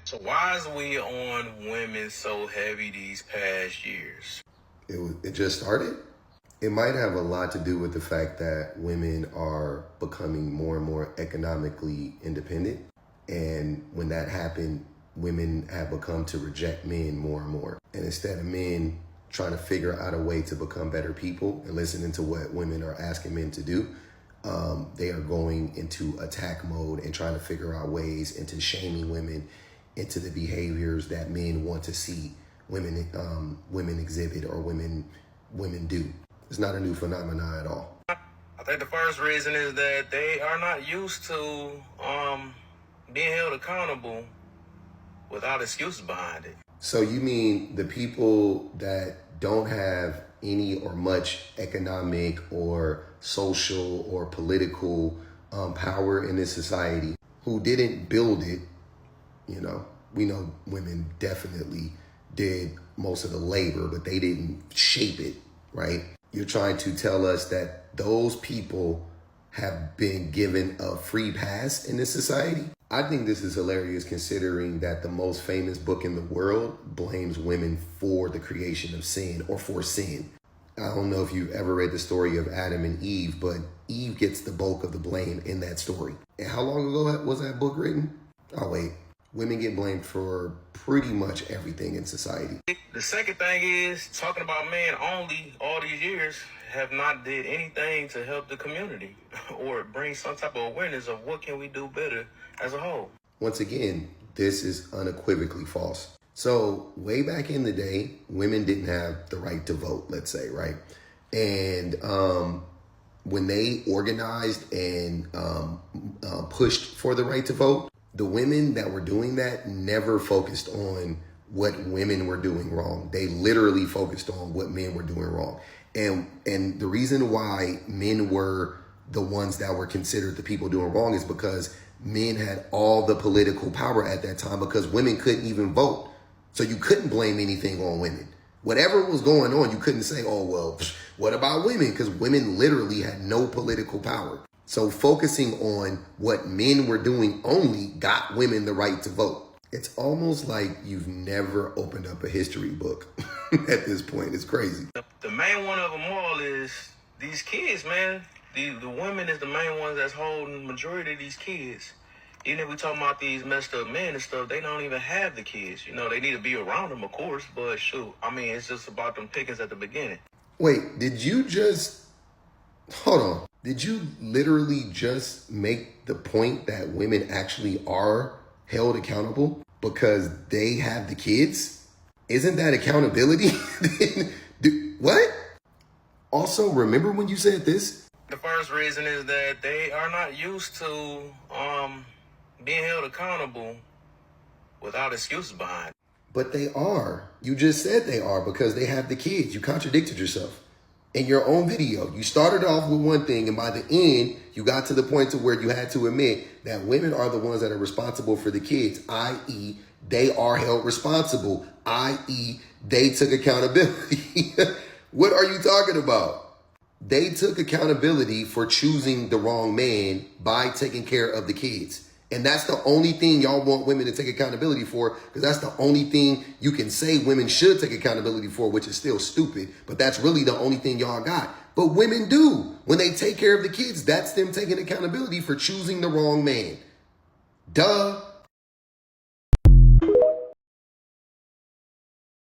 So why is we on women so heavy these past years? It just started. It might have a lot to do with the fact that women are becoming more and more economically independent. And when that happened, women have become to reject men more and more. And instead of men trying to figure out a way to become better people and listening to what women are asking men to do, they are going into attack mode and trying to figure out ways into shaming women into the behaviors that men want to see women exhibit or women do. It's not a new phenomenon at all. I think the first reason is that they are not used to being held accountable without excuses behind it. So you mean the people that don't have any or much economic or social or political power in this society, who didn't build it? You know, we know women definitely did most of the labor, but they didn't shape it, right? You're trying to tell us that those people have been given a free pass in this society? I think this is hilarious considering that the most famous book in the world blames women for the creation of sin or for sin. I don't know if you've ever read the story of Adam and Eve, but Eve gets the bulk of the blame in that story. And how long ago was that book written? Oh, wait. Women get blamed for pretty much everything in society. The second thing is, talking about men only all these years have not did anything to help the community or bring some type of awareness of what can we do better as a whole. Once again, this is unequivocally false. So way back in the day, women didn't have the right to vote, let's say, right? And when they organized and pushed for the right to vote, the women that were doing that never focused on what women were doing wrong. They literally focused on what men were doing wrong. And the reason why men were the ones that were considered the people doing wrong is because men had all the political power at that time because women couldn't even vote. So you couldn't blame anything on women. Whatever was going on, you couldn't say, oh, well, what about women? Because women literally had no political power. So focusing on what men were doing only got women the right to vote. It's almost like you've never opened up a history book at this point. It's crazy. The main one of them all is these kids, man. The women is the main ones that's holding the majority of these kids. Even if we talking about these messed up men and stuff, they don't even have the kids. You know, they need to be around them, of course, but shoot, I mean, it's just about them pickings at the beginning. Wait, hold on. Did you literally just make the point that women actually are held accountable because they have the kids? Isn't that accountability? What? Also, remember when you said this? The first reason is that they are not used to being held accountable without excuses behind it. But they are. You just said they are because they have the kids. You contradicted yourself. In your own video, you started off with one thing, and by the end, you got to the point to where you had to admit that women are the ones that are responsible for the kids, i.e., they are held responsible, i.e., they took accountability. What are you talking about? They took accountability for choosing the wrong man by taking care of the kids. And that's the only thing y'all want women to take accountability for, because that's the only thing you can say women should take accountability for, which is still stupid. But that's really the only thing y'all got. But women do. When they take care of the kids, that's them taking accountability for choosing the wrong man. Duh.